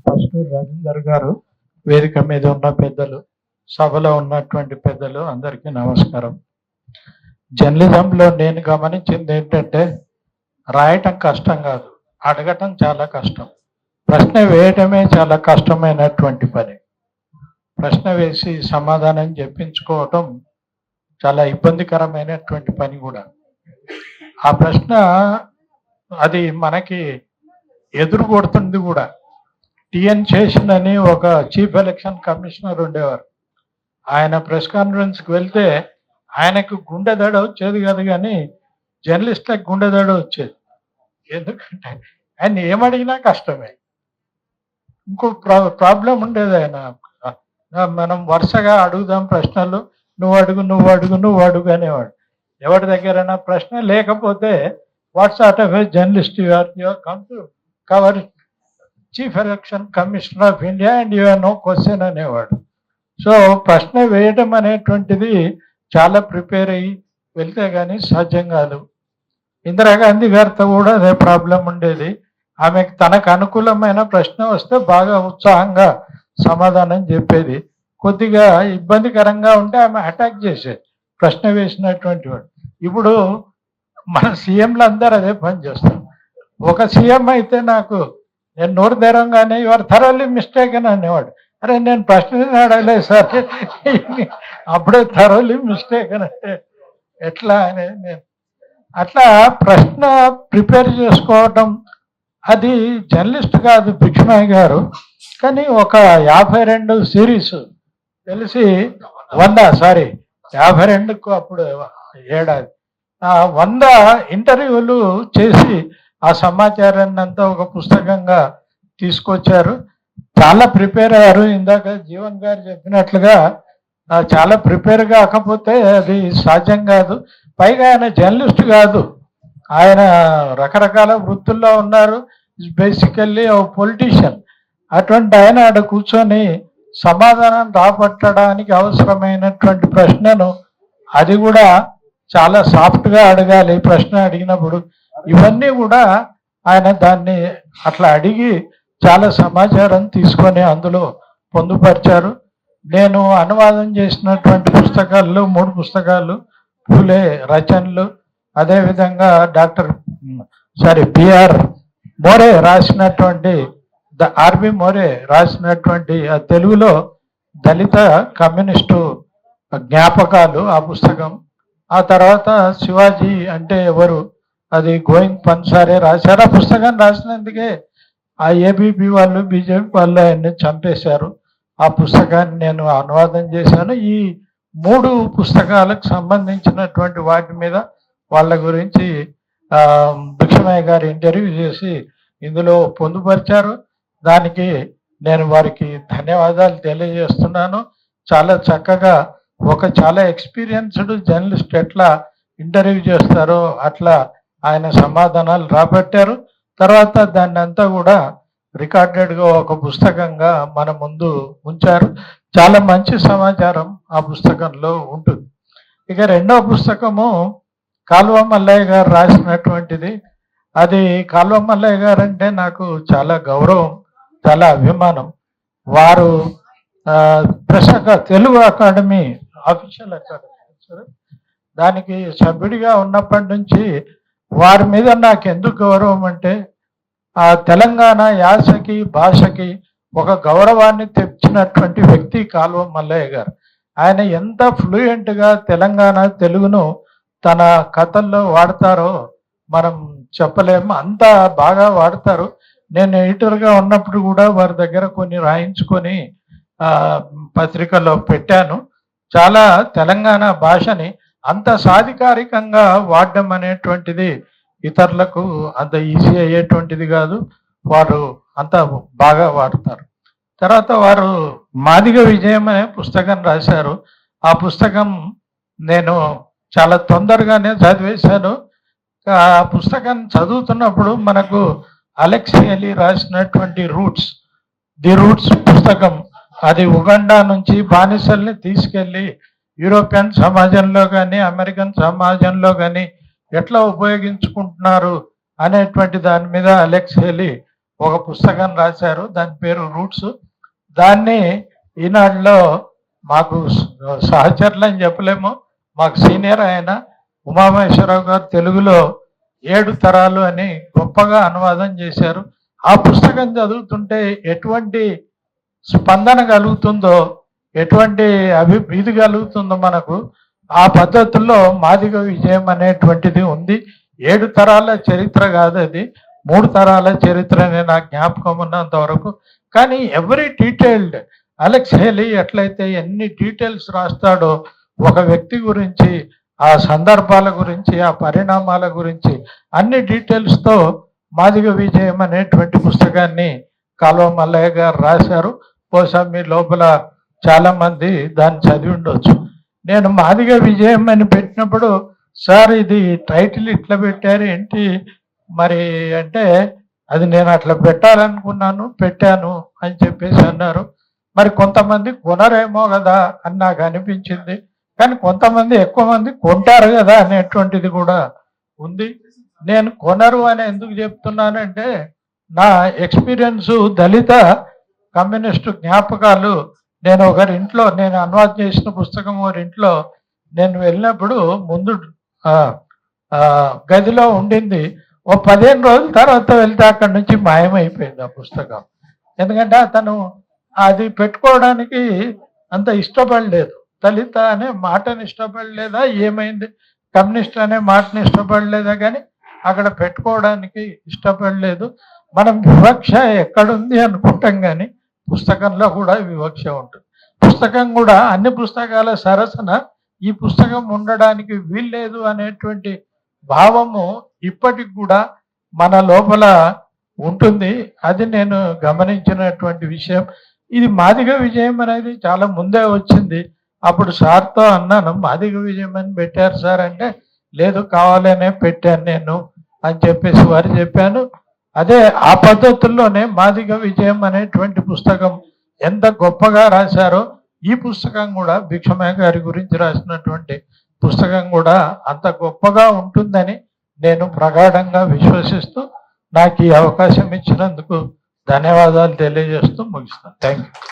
పసునూరు రవీందర్ గారు, వేదిక మీద ఉన్న పెద్దలు, సభలో ఉన్నటువంటి పెద్దలు అందరికీ నమస్కారం. జర్నలిజంలో నేను గమనించింది ఏంటంటే, రాయటం కష్టం కాదు, అడగటం చాలా కష్టం. ప్రశ్న వేయటమే చాలా కష్టమైనటువంటి పని. ప్రశ్న వేసి సమాధానం చెప్పించుకోవటం చాలా ఇబ్బందికరమైనటువంటి పని కూడా. ఆ ప్రశ్న అది మనకి ఎదురు కొడుతుంది కూడా. టిఎన్ శేషన్ అని ఒక చీఫ్ ఎలక్షన్ కమిషనర్ ఉండేవారు. ఆయన ప్రెస్ కాన్ఫరెన్స్కి వెళ్తే ఆయనకు గుండె దడ వచ్చేది కాదు, కానీ జర్నలిస్ట్లకు గుండె దడ వచ్చేది. ఎందుకంటే ఆయన ఏమడిగినా కష్టమే. ఇంకో ప్రాబ్లం ఉండేది. ఆయన మనం వరుసగా అడుగుదాం ప్రశ్నలు, నువ్వు అడుగు నువ్వు అడుగు నువ్వు అడుగు అనేవాడు. ఎవరి దగ్గరైనా ప్రశ్న లేకపోతే what sort of a journalist you are, you come to cover chief election commissioner of India and you are no question అనేవాడు. సో ప్రశ్న వేయడం అనేటువంటిది చాలా ప్రిపేర్ అయ్యి వెళ్తే కానీ సాధ్యం కాదు. ఇందిరాగాంధీ గారితో కూడా అదే ప్రాబ్లం ఉండేది. ఆమెకు తనకు అనుకూలమైన ప్రశ్న వస్తే బాగా ఉత్సాహంగా సమాధానం చెప్పేది. కొద్దిగా ఇబ్బందికరంగా ఉంటే ఆమె అటాక్ చేసేది ప్రశ్న వేసినటువంటి వాడు. ఇప్పుడు మన సీఎంలు అందరూ అదే పని చేస్తారు. ఒక సీఎం అయితే నేను నోరు తెరంగానే యువర్ థరోలీ మిస్టేక్ అని అనేవాడు. అరే నేను ప్రశ్న అడగలేదు సార్, అప్పుడే థరోలీ మిస్టేక్ అని అంటే ఎట్లా అనేది. నేను అట్లా ప్రశ్న ప్రిపేర్ చేసుకోవటం అది జర్నలిస్ట్ కాదు భిక్షమయ్య గారు, కానీ ఒక 52 సిరీస్ తెలిసి 52కు అప్పుడు ఏడాది 100 ఇంటర్వ్యూలు చేసి ఆ సమాచారాన్ని అంతా ఒక పుస్తకంగా తీసుకొచ్చారు. చాలా ప్రిపేర్ అయ్యారు. ఇందాక జీవన్ గారు చెప్పినట్లుగా చాలా ప్రిపేర్ కాకపోతే అది సాధ్యం కాదు. పైగా ఆయన జర్నలిస్ట్ కాదు, ఆయన రకరకాల వృత్తుల్లో ఉన్నారు. బేసికల్లీ ఓ పొలిటీషియన్. అటువంటి ఆయన ఆడ కూర్చొని సమాధానం రాబట్టడానికి అవసరమైనటువంటి ప్రశ్నను అది కూడా చాలా సాఫ్ట్గా అడగాలి. ప్రశ్న అడిగినప్పుడు ఇవన్నీ కూడా ఆయన దాన్ని అట్లా అడిగి చాలా సమాచారం తీసుకొని అందులో పొందుపరిచారు. నేను అనువాదం చేసినటువంటి పుస్తకాల్లో 3 పుస్తకాలు పూలే రచనలు, అదేవిధంగా బిఆర్ మోరే రాసినటువంటి ఆర్బి మోరే రాసినటువంటి తెలుగులో దళిత కమ్యూనిస్టు జ్ఞాపకాలు ఆ పుస్తకం. ఆ తర్వాత శివాజీ అంటే ఎవరు, అది గోవింద్ పన్సారే రాశారు. ఆ పుస్తకం రాసినందుకే ఆ ఏబీపీ వాళ్ళు బీజేపీ వాళ్ళు ఆయన్ని చంపేశారు. ఆ పుస్తకాన్ని నేను అనువాదం చేశాను. ఈ 3 పుస్తకాలకు సంబంధించినటువంటి వాటి మీద వాళ్ళ గురించి భిక్షమయ్య గారు ఇంటర్వ్యూ చేసి ఇందులో పొందుపరిచారు. దానికి నేను వారికి ధన్యవాదాలు తెలియజేస్తున్నాను. చాలా చక్కగా చాలా ఎక్స్పీరియన్స్డ్ జర్నలిస్ట్ ఎట్లా ఇంటర్వ్యూ చేస్తారో అట్లా ఆయన సమాధానాలు రాబట్టారు. తర్వాత దాన్ని అంతా కూడా రికార్డెడ్గా ఒక పుస్తకంగా మన ముందు ఉంచారు. చాలా మంచి సమాచారం ఆ పుస్తకంలో ఉంటుంది. ఇక 2వ పుస్తకము కాలువ మల్లయ్య గారు రాసినటువంటిది. అది కాలువ మల్లయ్య గారు అంటే నాకు చాలా గౌరవం, చాలా అభిమానం. వారు తెలుగు అకాడమీ ఆఫీషియల్ అకాడమీ దానికి సభ్యుడిగా ఉన్నప్పటి నుంచి వారి మీద నాకు ఎందుకు గౌరవం అంటే, ఆ తెలంగాణ యాసకి భాషకి ఒక గౌరవాన్ని తెచ్చినటువంటి వ్యక్తి కాలువ మల్లయ్య గారు. ఆయన ఎంత ఫ్లూయెంట్గా తెలంగాణ తెలుగును తన కథల్లో వాడతారో మనం చెప్పలేము, అంత బాగా వాడతారు. నేను ఎడిటర్గా ఉన్నప్పుడు కూడా వారి దగ్గర కొన్ని రాయించుకొని పత్రికలో పెట్టాను. చాలా తెలంగాణ భాషని అంత సాధికారికంగా వాడడం అనేటువంటిది ఇతరులకు అంత ఈజీ అయ్యేటువంటిది కాదు. వారు అంత బాగా వాడతారు. తర్వాత వారు మాదిగ విజయం అనే పుస్తకం రాశారు. ఆ పుస్తకం నేను చాలా తొందరగానే చదివేశాను. ఆ పుస్తకం చదువుతున్నప్పుడు మనకు అలెక్స్ హేలీ రాసినటువంటి ది రూట్స్ పుస్తకం, అది ఉగండా నుంచి బానిసల్ని తీసుకెళ్ళి యూరోపియన్ సమాజంలో కానీ అమెరికన్ సమాజంలో కానీ ఎట్లా ఉపయోగించుకుంటున్నారు అనేటువంటి దాని మీద అలెక్స్ హేలీ ఒక పుస్తకం రాశారు, దాని పేరు రూట్స్. దాన్ని ఈనాడులో మాకు సహచరులు అని చెప్పలేము, మాకు సీనియర్ ఆయన ఉమామహేశ్వరరావు గారు తెలుగులో 7 తరాలు అని గొప్పగా అనువాదం చేశారు. ఆ పుస్తకం చదువుతుంటే ఎటువంటి స్పందన కలుగుతుందో, ఎటువంటి ఇది కలుగుతుందో మనకు, ఆ పద్ధతుల్లో మాదిగ విజయం అనేటువంటిది ఉంది. 7 తరాల చరిత్ర కాదు అది, 3 తరాల చరిత్రనే నా జ్ఞాపకం ఉన్నంత వరకు. కానీ ఎవరీ డీటెయిల్డ్, అలెక్స్ హేలీ ఎట్లయితే ఎన్ని డీటెయిల్స్ రాస్తాడో ఒక వ్యక్తి గురించి, ఆ సందర్భాల గురించి, ఆ పరిణామాల గురించి అన్ని డీటెయిల్స్తో మాదిగ విజయం అనేటువంటి పుస్తకాన్ని కాలువ మల్లయ్య గారు రాశారు. బహుశా మీ లోపల చాలా మంది దాన్ని చదివి ఉండొచ్చు. నేను మాదిగ విజయం అని పెట్టినప్పుడు, సార్ ఇది టైటిల్ ఇట్లా పెట్టారు ఏంటి మరి అంటే, అది నేను అట్లా పెట్టాలనుకున్నాను, పెట్టాను అని చెప్పేసి అన్నారు. మరి కొంతమంది కొనరేమో కదా అని నాకు అనిపించింది, కానీ కొంతమంది ఎక్కువ మంది కొంటారు కదా అనేటువంటిది కూడా ఉంది. నేను కొనరు అని ఎందుకు చెప్తున్నానంటే, నా ఎక్స్పీరియన్స్ దళిత కమ్యూనిస్టు జ్ఞాపకాలు, నేను ఒకరింట్లో, నేను అనువాదం చేసిన పుస్తకం ఒకరింట్లో నేను వెళ్ళినప్పుడు ముందు గదిలో ఉండింది. ఓ 15 రోజుల తర్వాత వెళ్తే అక్కడి నుంచి మాయమైపోయింది ఆ పుస్తకం. ఎందుకంటే అతను అది పెట్టుకోవడానికి అంత ఇష్టపడలేదు, దళిత అనే మాటని ఇష్టపడలేదా ఏమైంది, కమ్యూనిస్ట్ అనే మాటని ఇష్టపడలేదా, కానీ అక్కడ పెట్టుకోవడానికి ఇష్టపడలేదు. మనం వివక్ష ఎక్కడుంది అనుకుంటాం, కానీ పుస్తకంలో కూడా వివక్ష ఉంటుంది. పుస్తకం కూడా అన్ని పుస్తకాల సరసన ఈ పుస్తకం ఉండడానికి వీల్లేదు అనేటువంటి భావము ఇప్పటికి కూడా మన లోపల ఉంటుంది. అది నేను గమనించినటువంటి విషయం. ఇది మాదిగ విజయం అనేది చాలా ముందే వచ్చింది. అప్పుడు సార్తో అన్నాను, మాదిగ విజయం అని పెట్టారు సార్ అంటే, లేదు కావాలనే పెట్టాను నేను అని చెప్పేసి వారు చెప్పాను. అదే ఆ పద్ధతుల్లోనే మాదిగ విజయం అనేటువంటి పుస్తకం ఎంత గొప్పగా రాశారో, ఈ పుస్తకం కూడా భిక్షమయ్య గారి గురించి రాసినటువంటి పుస్తకం కూడా అంత గొప్పగా ఉంటుందని నేను ప్రగాఢంగా విశ్వసిస్తూ, నాకు ఈ అవకాశం ఇచ్చినందుకు ధన్యవాదాలు తెలియజేస్తూ ముగిస్తాను. Thank you.